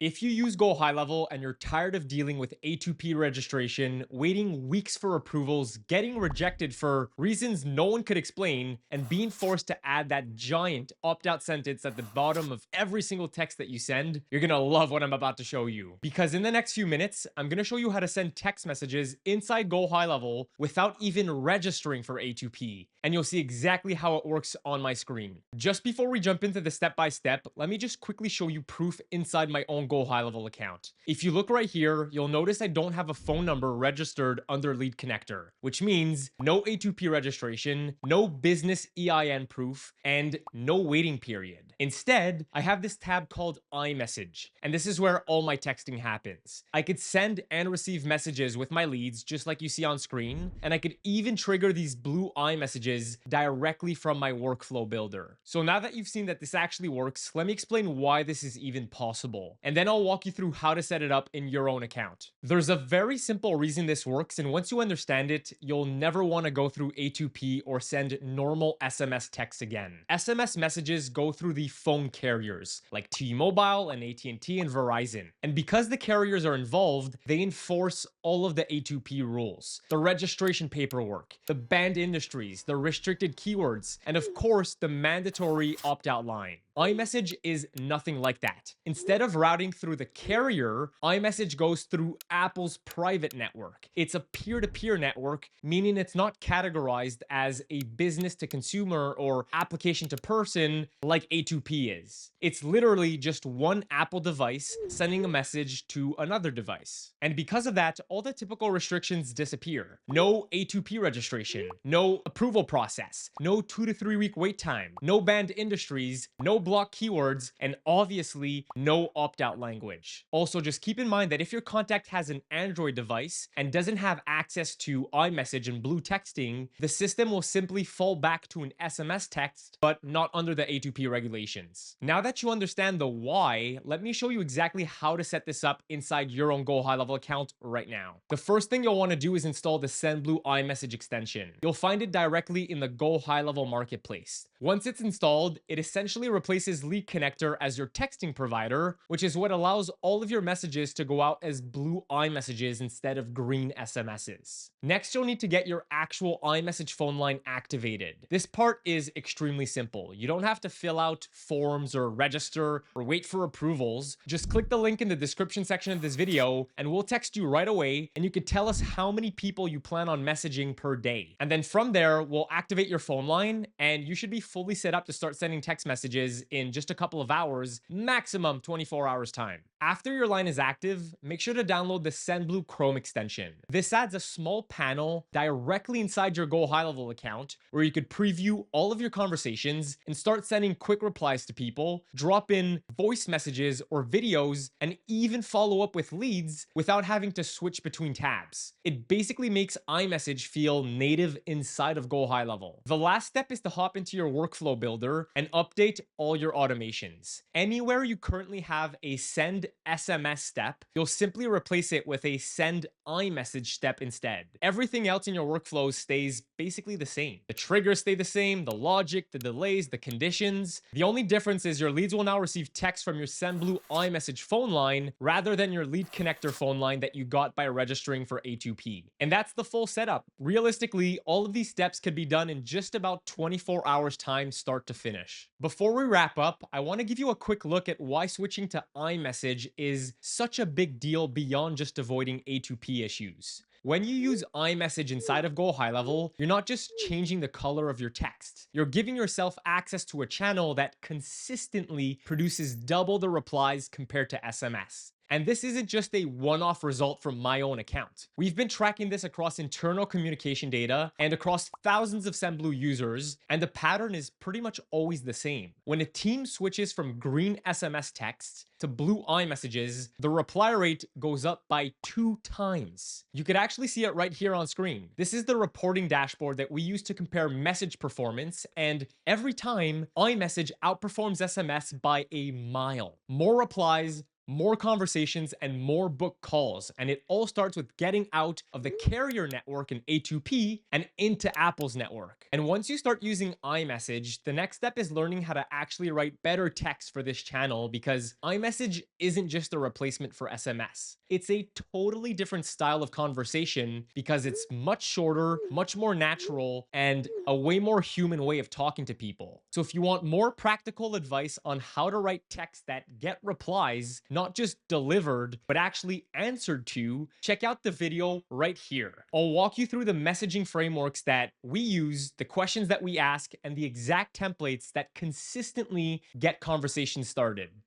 If you use GoHighLevel and you're tired of dealing with A2P registration, waiting weeks for approvals, getting rejected for reasons no one could explain, and being forced to add that giant opt-out sentence at the bottom of every single text that you send, you're gonna love what I'm about to show you. Because in the next few minutes, I'm gonna show you how to send text messages inside GoHighLevel without even registering for A2P. And you'll see exactly how it works on my screen. Just before we jump into the step-by-step, let me just quickly show you proof inside my own GoHighLevel account. If you look right here, you'll notice I don't have a phone number registered under Lead Connector, which means no A2P registration, no business EIN proof, and no waiting period. Instead, I have this tab called iMessage, and this is where all my texting happens. I could send and receive messages with my leads just like you see on screen, and I could even trigger these blue iMessages directly from my workflow builder. So now that you've seen that this actually works, let me explain why this is even possible, and then I'll walk you through how to set it up in your own account. There's a very simple reason this works, and once you understand it, you'll never want to go through A2P or send normal SMS texts again. SMS messages go through the phone carriers like T-Mobile and AT&T and Verizon. And because the carriers are involved, they enforce all of the A2P rules, the registration paperwork, the banned industries, the restricted keywords, and of course, the mandatory opt-out line. iMessage is nothing like that. Instead of routing through the carrier, iMessage goes through Apple's private network. It's a peer-to-peer network, meaning it's not categorized as a business to consumer or application to person like A2P is. It's literally just one Apple device sending a message to another device. And because of that, all the typical restrictions disappear. No A2P registration, no approval process, no 2 to 3 week wait time, no banned industries, no block keywords, and obviously no opt-out language. Also, just keep in mind that if your contact has an Android device and doesn't have access to iMessage and Blue texting, the system will simply fall back to an SMS text, but not under the A2P regulations. Now that you understand the why, let me show you exactly how to set this up inside your own GoHighLevel account right now. The first thing you'll want to do is install the Sendblue iMessage extension. You'll find it directly in the GoHighLevel marketplace. Once it's installed, it essentially replaces Lead Connector as your texting provider, which is what allows all of your messages to go out as blue iMessages instead of green SMSs. Next, you'll need to get your actual iMessage phone line activated. This part is extremely simple. You don't have to fill out forms or register or wait for approvals. Just click the link in the description section of this video and we'll text you right away, and you could tell us how many people you plan on messaging per day. And then from there, we'll activate your phone line and you should be fully set up to start sending text messages in just a couple of hours, maximum 24 hours time. After your line is active, make sure to download the Sendblue Chrome extension. This adds a small panel directly inside your GoHighLevel account where you could preview all of your conversations and start sending quick replies to people, drop in voice messages or videos, and even follow up with leads without having to switch between tabs. It basically makes iMessage feel native inside of GoHighLevel. The last step is to hop into your workflow builder and update all your automations. Anywhere you currently have a send SMS step, you'll simply replace it with a send iMessage step instead. Everything else in your workflow stays basically the same. The triggers stay the same, the logic, the delays, the conditions. The only difference is your leads will now receive text from your Sendblue iMessage phone line rather than your Lead Connector phone line that you got by registering for A2P. And that's the full setup. Realistically, all of these steps could be done in just about 24 hours time start to finish. Before we wrap up, I want to give you a quick look at why switching to iMessage is such a big deal beyond just avoiding A2P issues. When you use iMessage inside of GoHighLevel, you're not just changing the color of your text. You're giving yourself access to a channel that consistently produces double the replies compared to SMS. And this isn't just a one-off result from my own account. We've been tracking this across internal communication data and across thousands of Sendblue users, and the pattern is pretty much always the same. When a team switches from green SMS texts to blue iMessages, the reply rate goes up by 2 times. You could actually see it right here on screen. This is the reporting dashboard that we use to compare message performance, and every time, iMessage outperforms SMS by a mile. More replies, more conversations, and more book calls. And it all starts with getting out of the carrier network in A2P and into Apple's network. And once you start using iMessage, the next step is learning how to actually write better text for this channel, because iMessage isn't just a replacement for SMS. It's a totally different style of conversation because it's much shorter, much more natural, and a way more human way of talking to people. So if you want more practical advice on how to write text that get replies, not just delivered, but actually answered to, check out the video right here. I'll walk you through the messaging frameworks that we use, the questions that we ask, and the exact templates that consistently get conversations started.